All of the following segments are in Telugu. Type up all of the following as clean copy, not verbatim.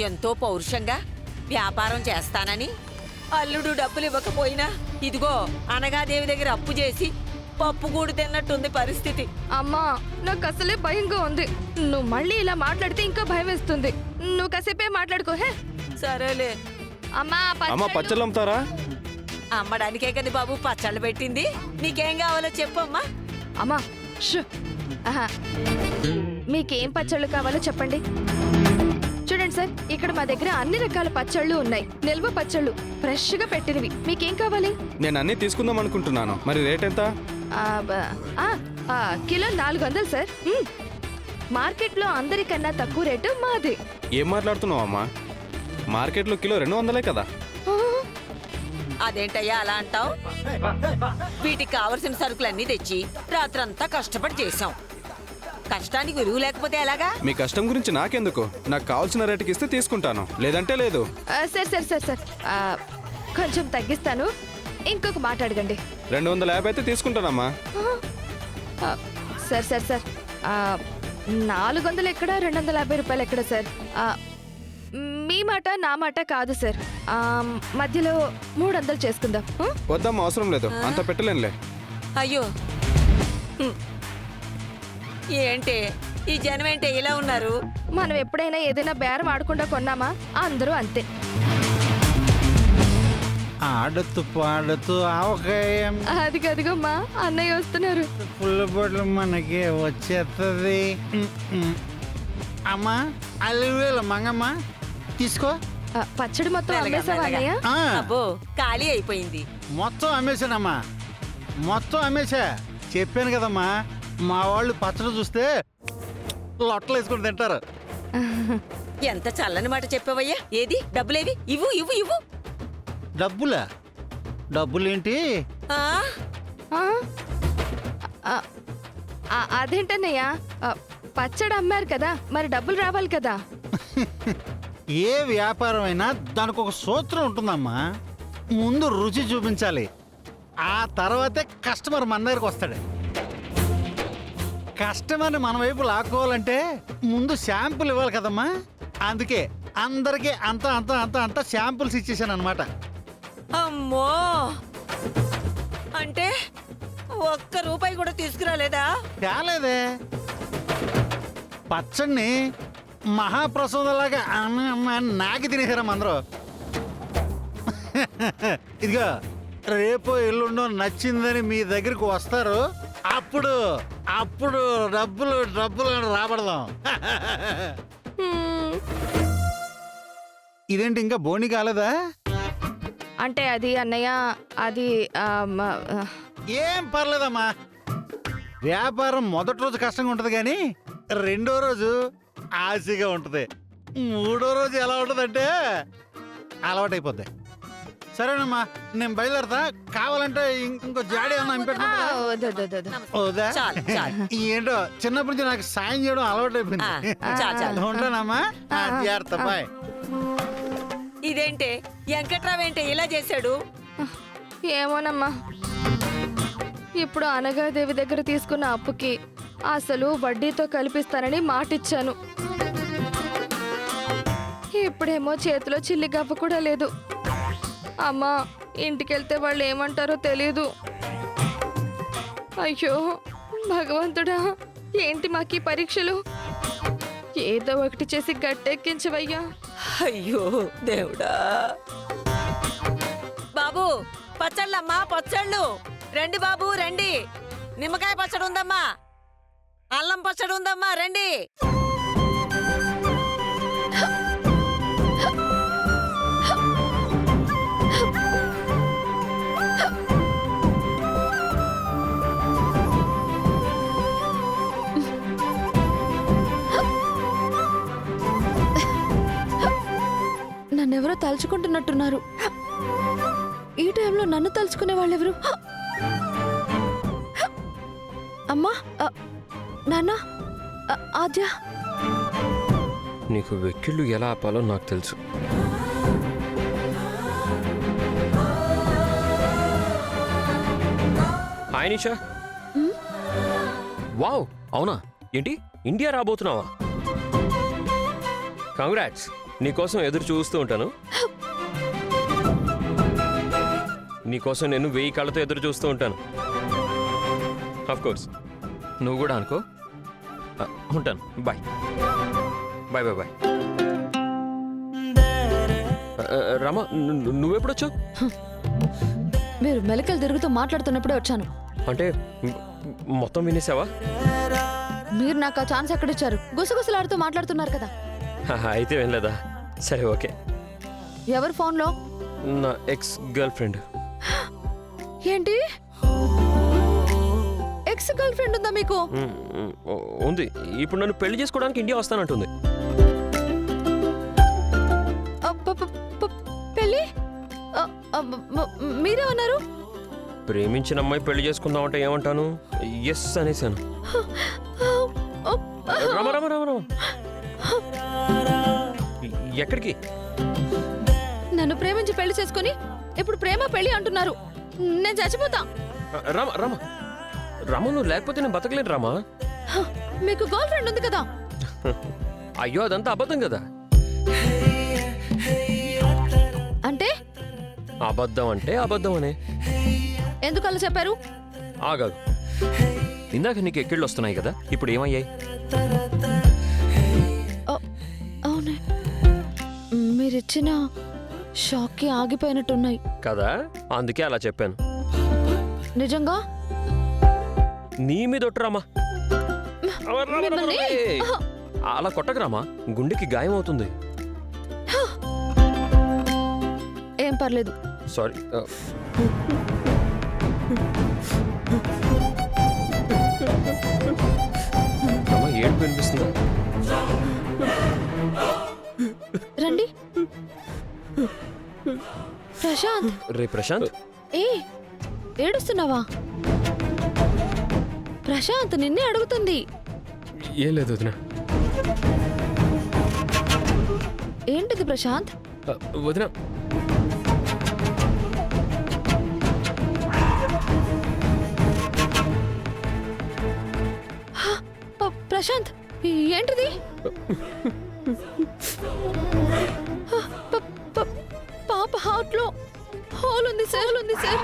ఎంతో పౌరుషంగా వ్యాపారం చేస్తానని అల్లుడు డబ్బులు ఇవ్వకపోయినా ఇదిగో అనగాదేవి దగ్గర అప్పు చేసి పప్పు కూడు తిన్నట్టుంది పరిస్థితి. అమ్మా నాకు అసలే భయంగా ఉంది. నువ్వు మళ్ళీ ఇలా మాట్లాడితే ఇంకా భయం వేస్తుంది. నువ్వు కాసేపే మాట్లాడుకో. హే సరేలే. అమ్మా అమ్మ పచ్చళ్ళు అమ్ముతారా? అమ్మడానికే కదా బాబు పచ్చళ్ళు పెట్టింది. నీకేం కావాలో చెప్పమ్మా. అమ్మా షూ. ఆహా. మీకేం పచ్చళ్ళు కావాలో చెప్పండి. చూడండి సార్, ఇక్కడ మా దగ్గర అన్ని రకాల పచ్చళ్ళు ఉన్నాయి. నిల్వ పచ్చళ్ళు ఫ్రెష్ గా పెట్టినవి. మీకేం కావాలి? నేను అన్ని తీసుకుందాం అనుకుంటున్నాను. మరి రేట్ ఎంత? Kilo 400 sir. మార్కెట్లో అందరికన్నా తక్కువ రేటు మాది. ఏం మాట్లాడుతున్నావు అమ్మా? మార్కెట్లో కిలో 200 కదా. అదేంటయ్యా అలా అంటావు? వీటికి కావలసిన సరుకులన్నీ తెచ్చి రాత్రంతా కష్టపడి చేశాం. కష్టానికి విలువ లేకపోతే ఎలాగా? మీ కష్టం గురించి నాకెందుకు? నాకు కావాల్సిన రేటుకి ఇస్తే తీసుకుంటాను, లేదంటే లేదు. సార్ సార్ సార్ సార్ కొంచెం తగ్గిస్తాను. ఇంకొక మాట అడగండి. 250 అయితే తీసుకుంటానమ్మా. సార్ సార్ సార్ 400 ఎక్కడ, 250 రూపాయలు ఎక్కడ సార్? మీ మాట నా మాట కాదు సార్. మధ్యలో 300 చేసుకుందాం. వద్దమ్మా, అవసరం లేదు, అంత పెట్టలేనులే. అయ్యో ఏంటే ఈ జనం ఏంటే ఇలా ఉన్నారు? మనం ఎప్పుడైనా ఏదైనా బేరం ఆడకుండా కొన్నామా? అందరూ అంతే. ఆడుతూ పాడుతూ ఆవకాయం అదిగదిగమ్మా అన్నయ్య వస్తున్నారు. పుల్లబొట్లు మనకి వచ్చేస్తుంది. అమ్మా 5,000 మంగమ్మ తీసుకో. పచ్చడి మొత్తం మెల్లగా, అమ్మేసావా మెల్లగా. అన్నయ్య? అబ్బో ఖాళీ అయిపోయింది. మొత్తం అమ్మేశానమ్మా, మొత్తం అమ్మేశా. చెప్పాను కదమ్మా, మా వాళ్ళు పచ్చడి చూస్తే లొట్టలు వేసుకుని తింటారు. ఎంత చల్లని మాట చెప్పావయ్యా. ఏది డబ్బులేవి? ఇవ్వు ఇవ్వు ఇవ్వు. డబ్బులా? డబ్బులేంటి? ఆ అదేంటన్నయ్య, పచ్చడి అమ్మారు కదా, మరి డబ్బులు రావాలి కదా. ఏ వ్యాపారం అయినా దానికి ఒక సూత్రం ఉంటుందమ్మా. ముందు రుచి చూపించాలి, ఆ తర్వాతే కస్టమర్ మన దగ్గరకు వస్తాడు. కస్టమర్ని మన వైపు లాక్కోవాలంటే ముందు శాంపుల్ ఇవ్వాలి కదమ్మా. అందుకే అందరికీ అంత అంత అంత అంత శాంపుల్స్ ఇచ్చేసాను అనమాట. అమ్మో, అంటే ఒక్క రూపాయి కూడా తీసుకురాలేదా? తేలేదే. పచ్చడిని మహాప్రసాదంలాగా నాకి తినేసారా అందరూ. ఇదిగో రేపు ఎల్లుండో నచ్చిందని మీ దగ్గరికి వస్తారు, అప్పుడు అప్పుడు డబ్బులు డబ్బులు రాబడదాం. ఇదేంటి ఇంకా బోని కాలేదా? అంటే అది అన్నయ్య, అది ఏం పర్లేదమ్మా. వ్యాపారం మొదటి రోజు కష్టంగా ఉంటది కానీ రెండో రోజు ఆశగా ఉంటది, మూడో రోజు ఎలా ఉంటదంటే అలవాటైపోద్ది. సరేనమ్మా, నేను బయలుదేరతా. కావాలంటే ఇంకో జాడి అన్నా ఇంపెట్టుకుంటా. చాలు, చాలు. ఏంటో చిన్నప్పటి నుంచి నాకు సాయం చేయడం అలవాటు అయిపోయింది. చాలు. ఉంటానమ్మా, జాగ్రత్త, బాయ్. ఇదేంటే వెంకట్రావేంటే ఇలా చేశాడు? ఏమోనమ్మా, ఇప్పుడు అనగాదేవి దగ్గర తీసుకున్న అప్పుకి అసలు వడ్డీతో కల్పిస్తానని మాటిచ్చాను. ఇప్పుడేమో చేతిలో చిల్లిగవ్వ కూడా లేదు. అమ్మా, ఇంటికెళ్తే వాళ్ళు ఏమంటారో తెలీదు. అయ్యో భగవంతుడా, ఏంటి మాకీ పరీక్షలు? ఏదో ఒకటి చేసి గట్టెక్కించవయ్యా. అయ్యో దేవుడా. బాబు పచ్చళ్ళమ్మా, పచ్చళ్ళు రండి బాబు రండి. నిమ్మకాయ పచ్చడి ఉందమ్మా, అల్లం పచ్చడి ఉందమ్మా, రండి. నన్నెవరో తలుచుకుంటున్నట్టున్నారు. ఈ టైంలో నన్ను తలుచుకునే వాళ్ళెవరు? అమ్మా, నాన్న, ఆద్య. నీకు వెక్కిళ్ళు ఎలా ఆపాలో నాకు తెలుసు. హాయ్ నిషా. వావ్, అవునా? ఏంటి ఇండియా రాబోతున్నావా? కంగ్రాట్స్. నీకోసం ఎదురు చూస్తూ ఉంటాను. నీకోసం నేను 1000 కళ్ళతో ఎదురు చూస్తూ ఉంటాను. ఆఫ్ కోర్స్ నువ్వు కూడా అనుకో. ఉంటాను. Bye bye bye bye. Rama, నువ్వెప్పుడొచ్చావు? మీరు మెలకలు తిరుగుతూ మాట్లాడుతున్నప్పుడే వచ్చాను. అంటే మొత్తం వినేసావా? మీరు నాకు ఆ ఛాన్స్ ఎక్కడిచ్చారు? గుసగుసలాడుతూ మాట్లాడుతున్నారు కదా. అయితే వినలేదా? సరే ఓకే. ఎవరు ఫోన్లో? నా ఎక్స్ గర్ల్ ఫ్రెండ్. ఏంటి, ఎక్స్ గర్ల్ ఫ్రెండ్ ఉందా మీకు? ఉంది. ఇప్పుడు నన్ను పెళ్లి చేసుకోవడానికి ఇండియా వస్తానంటుంది. పెళ్ళి? మీరేమన్నారు? ప్రేమించిన అమ్మాయి పెళ్లి చేసుకుందామంటే ఏమంటాను? ఎస్ అనేసాను. రామ రామ రామ రామ. ఎక్కడికి? నన్ను ప్రేమించి పెళ్లి చేసుకొని ఇప్పుడు ప్రేమ పెళ్లి అంటున్నారు. నేను చచ్చిపోతా. రామ రామ రామ, నువ్వు లేకపోతే నేను బతకలేను రామా. మీకు గర్ల్ ఫ్రెండ్ ఉంది కదా. అయ్యో, అదంతా అబద్ధం కదా. అంటే అబద్ధం అంటే అబద్ధం అనే. ఎందుకు అలా చెప్పారు? ఆగాగు. ఇందాక నీకు ఎక్కిళ్ళు వస్తున్నాయి కదా, ఇప్పుడు ఏమయ్యాయి? అవునే, మీరిచ్చిన షాక్కి ఆగిపోయినట్టున్నాయి కదా, అందుకే అలా చెప్పాను. నిజంగా? నీ మీద ఒట్టురామా. మిమ్మల్ని? అలా కొట్టకరామా, గుండెకి గాయం అవుతుంది. ఏం పర్లేదు. సారీ. అమ్మా, ఏడుపు వినిపిస్తుందా? రండి. ప్రశాంత్. రే ప్రశాంత్. ఏ ఏడుస్తున్నావా? ప్రశాంత్ నిన్నే అడుగుతుంది. ఏం లేదు వదిన. ఏంటిది ప్రశాంత్? వదిన, ప్రశాంత్ ఏంటిది? పాప హార్ట్ లో హోల్ ఉంది సార్.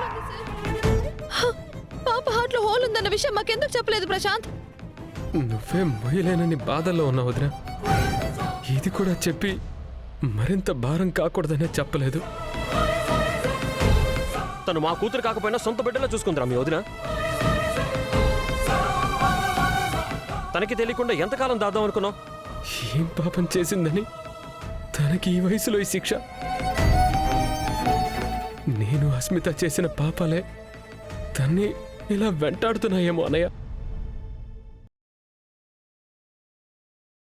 పాప హార్ట్ లో హోల్ ఉందన్న విషయం మాకెందుకు చెప్పలేదు ప్రశాంత్? నువ్వే మొయ్యలేనని బాధల్లో ఉన్నావు వదినా. ఇది కూడా చెప్పి మరింత భారం కాకూడదనే చెప్పలేదు. తను మా కూతురు కాకపోయినా సొంత బిడ్డలా చూసుకుందిరా మీ వదిన. తనకి తెలియకుండా ఎంతకాలం దాద్దాం అనుకున్నావు? ఏం పాపం చేసిందని తనకి ఈ వయసులో ఈ శిక్ష? నేను అస్మిత చేసిన పాపాలే తన్ని ఇలా వెంటాడుతున్నాయేమో అన్నయ్య.